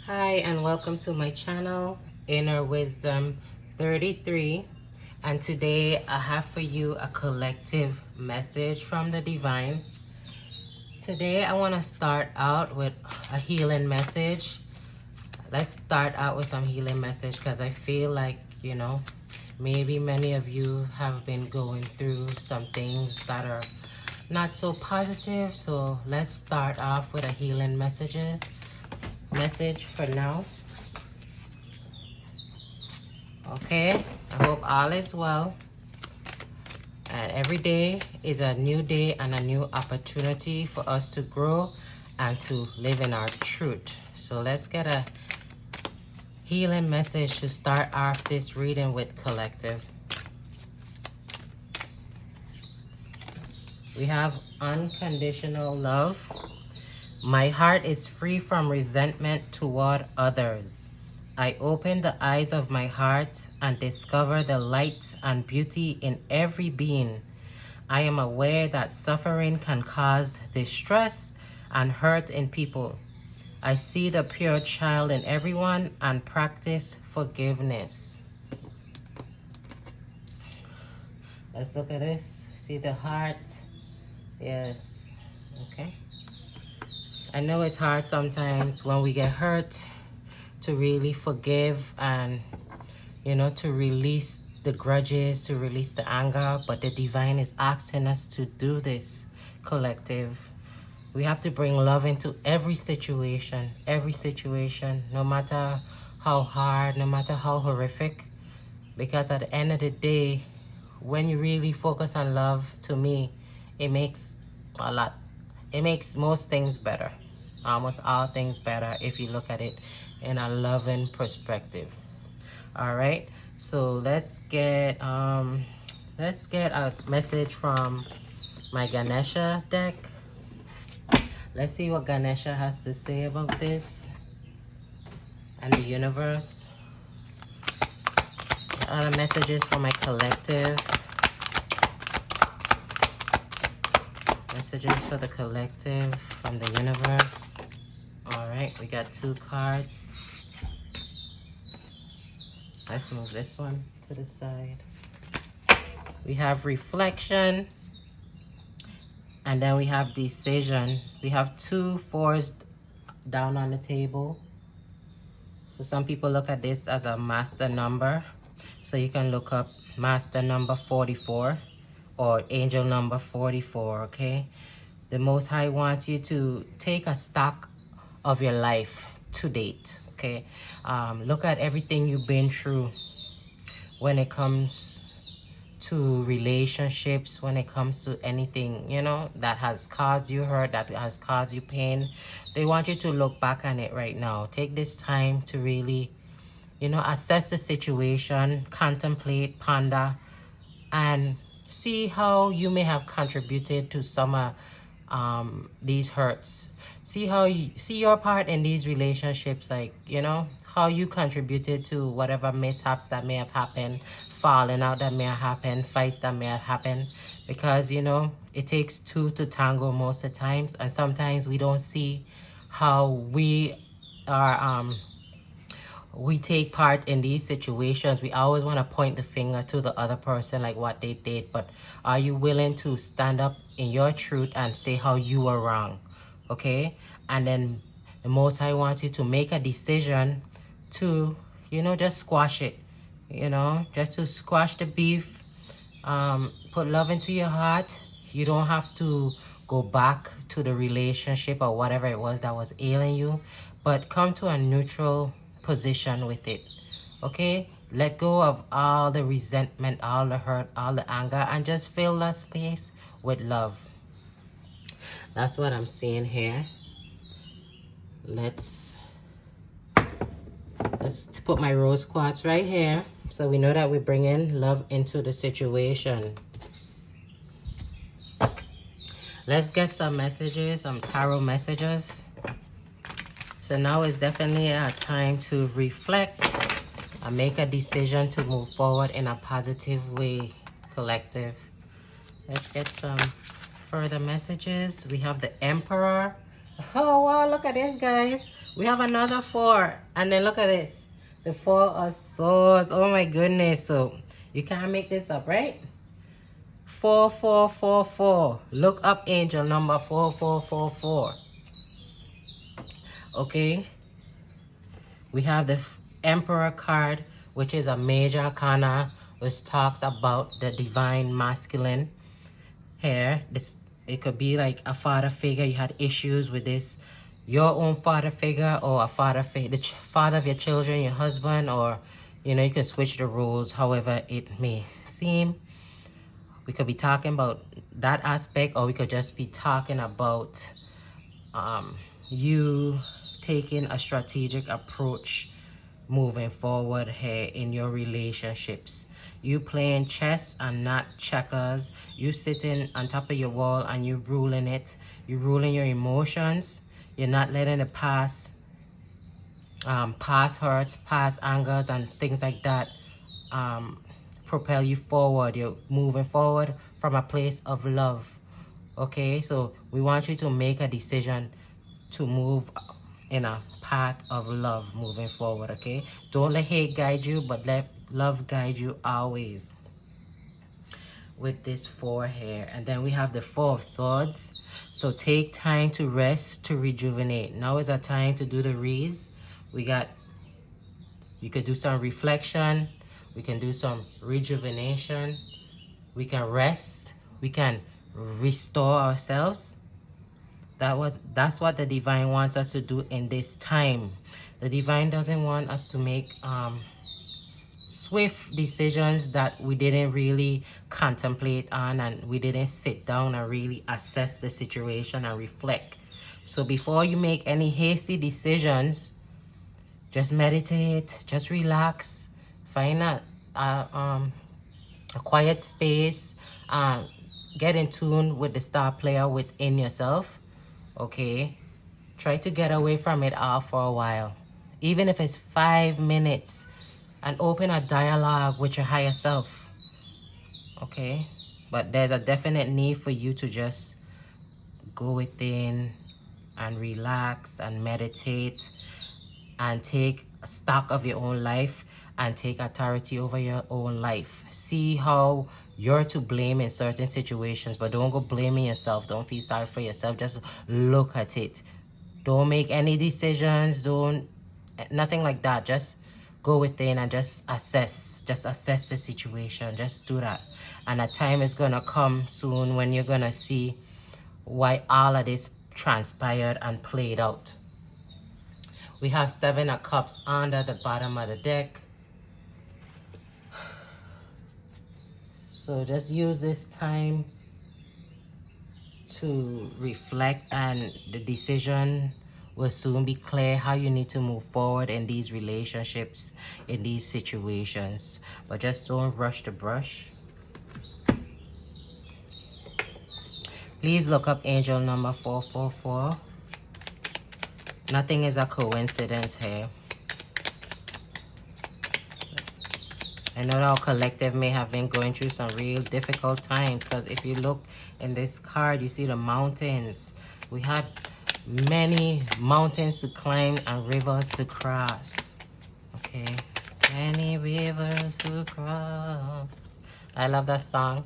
Hi and welcome to my channel, Inner Wisdom 33. And today I have for you a collective message from the divine. Today I want to start out with a healing message. Let's start out with some healing message because I feel like, maybe many of you have been going through some things that are not so positive. So let's start off with a healing message for now. Okay, I hope all is well. And every day is a new day and a new opportunity for us to grow and to live in our truth. So let's get a healing message to start off this reading with collective. We have unconditional love. My heart is free from resentment toward others. I open the eyes of my heart and discover the light and beauty in every being. I am aware that suffering can cause distress and hurt in people. I see the pure child in everyone and practice forgiveness. Let's look at this. See the heart? Yes. Okay. I know it's hard sometimes when we get hurt to really forgive and, to release the grudges, to release the anger, but the divine is asking us to do this collective. We have to bring love into every situation, no matter how hard, no matter how horrific, because at the end of the day, when you really focus on love, to me, it makes most things better. Almost all things better if you look at it in a loving perspective. All right, so let's get a message from my Ganesha deck. Let's see what Ganesha has to say about this and the universe. Other messages for my collective. Messages for the collective from the universe. All right, we got 2 cards. Let's move this one to the side. We have reflection, and then we have decision. We have 2 4s down on the table. So some people look at this as a master number. So you can look up master number 44 or angel number 44, okay? The Most High wants you to take a stock of your life to date, okay? Look at everything you've been through when it comes to relationships, when it comes to anything, that has caused you hurt, that has caused you pain. They want you to look back on it right now. Take this time to really, assess the situation, contemplate, ponder, and see how you may have contributed to some of these hurts. See how you see your part in these relationships, like, how you contributed to whatever mishaps that may have happened, falling out that may have happened, fights that may have happened, because it takes 2 to tango most of the times, and sometimes we don't see how we take part in these situations. We always want to point the finger to the other person, like what they did, but are you willing to stand up in your truth and say how you were wrong? Okay, and then the Most High wants you to make a decision to, just squash it, just to squash the beef, put love into your heart. You don't have to go back to the relationship or whatever it was that was ailing you, but come to a neutral position with it, okay? Let go of all the resentment, all the hurt, all the anger, and just fill that space with love. That's what I'm seeing here. Let's put my rose quartz right here, so we know that we're bringing love into the situation. Let's get some messages, some tarot messages. So now is definitely a time to reflect and make a decision to move forward in a positive way, collective. Let's get some further messages. We have the Emperor Oh wow, look at this, guys. We have another 4. And then look at this. The 4 of swords. Oh my goodness. So you can't make this up, right? 4444. Look up angel number 4444. Okay. We have the Emperor card, which is a major arcana, which talks about the divine masculine here. This, it could be like a father figure. You had issues with this, your own father figure, or a father figure, the father of your children, your husband, or you know, you can switch the roles however it may seem. We could be talking about that aspect, or we could just be talking about you taking a strategic approach moving forward here in your relationships. You playing chess and not checkers. You sitting on top of your wall and you ruling it. You ruling your emotions. You're not letting the past hurts, past angers and things like that propel you forward. You're moving forward from a place of love. Okay, so we want you to make a decision to move in a path of love moving forward. Okay, don't let hate guide you, but let love guide you always. With this 4 here, and then we have the 4 of swords. So take time to rest, to rejuvenate. Now is a time to do the reads. You could do some reflection, we can do some rejuvenation, we can rest, we can restore ourselves. That's what the divine wants us to do in this time. The divine doesn't want us to make swift decisions that we didn't really contemplate on, and we didn't sit down and really assess the situation and reflect. So before you make any hasty decisions, just meditate, just relax, find a quiet space, get in tune with the star player within yourself. Okay, try to get away from it all for a while, even if it's 5 minutes, and open a dialogue with your higher self. Okay, but there's a definite need for you to just go within and relax and meditate and take stock of your own life and take authority over your own life. See how you're to blame in certain situations, but don't go blaming yourself. Don't feel sorry for yourself. Just look at it. Don't make any decisions. Nothing like that. Just go within and just assess. Just assess the situation. Just do that. And a time is gonna come soon when you're gonna see why all of this transpired and played out. We have 7 of Cups under the bottom of the deck. So just use this time to reflect, and the decision will soon be clear how you need to move forward in these relationships, in these situations. But just don't rush the brush. Please look up angel number 444. Nothing is a coincidence here. I know our collective may have been going through some real difficult times, because if you look in this card, you see the mountains. We had many mountains to climb and rivers to cross. Okay, many rivers to cross. I love that song.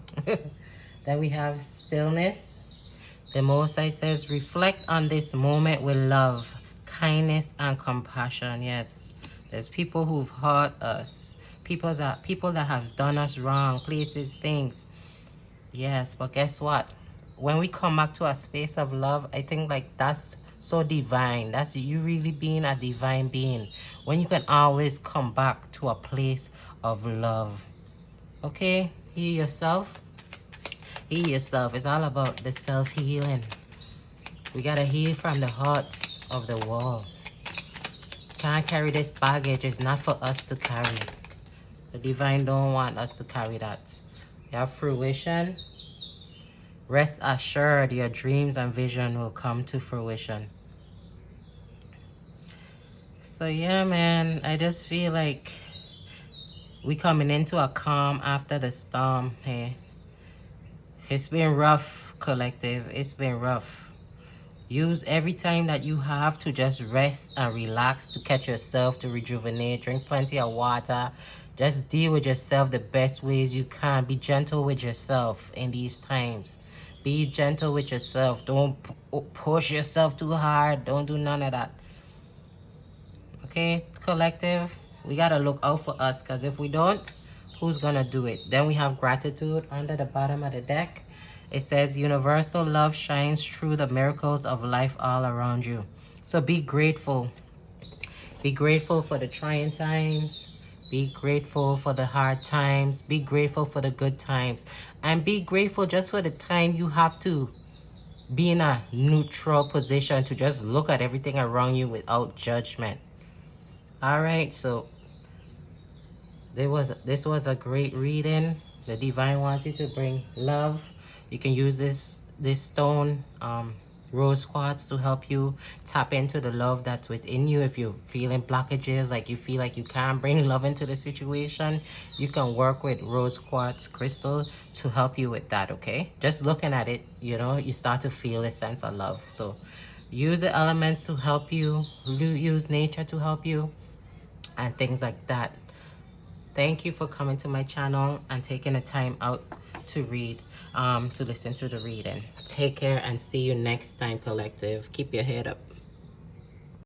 Then we have stillness. The Most High says, reflect on this moment with love, kindness, and compassion. Yes, there's people who've hurt us. People that have done us wrong, places, things. Yes, but guess what? When we come back to a space of love, I think like that's so divine. That's you really being a divine being. When you can always come back to a place of love. Okay? Heal yourself. Heal yourself. It's all about the self-healing. We gotta heal from the hearts of the world. Can't carry this baggage. It's not for us to carry. The divine don't want us to carry that. You have fruition. Rest assured your dreams and vision will come to fruition. So yeah, man, I just feel like we coming into a calm after the storm here. It's been rough, collective. It's been rough. Use every time that you have to just rest and relax, to catch yourself, to rejuvenate. Drink plenty of water. Just deal with yourself the best ways you can. Be gentle with yourself in these times. Be gentle with yourself. Don't push yourself too hard. Don't do none of that. Okay, collective, we gotta look out for us, because if we don't, who's gonna do it? Then we have gratitude under the bottom of the deck. It says universal love shines through the miracles of life all around you. So be grateful. Be grateful for the trying times. Be grateful for the hard times. Be grateful for the good times. And be grateful just for the time you have to be in a neutral position, to just look at everything around you without judgment. All right, so this was a great reading. The divine wants you to bring love. You can use this stone, rose quartz, to help you tap into the love that's within you. If you're feeling blockages, like you feel like you can't bring love into the situation, you can work with rose quartz crystal to help you with that. Okay, just looking at it, you know, you start to feel a sense of love. So use the elements to help you, use nature to help you, and things like that. Thank you for coming to my channel and taking the time out to read, to listen to the reading. Take care and see you next time, collective. Keep your head up.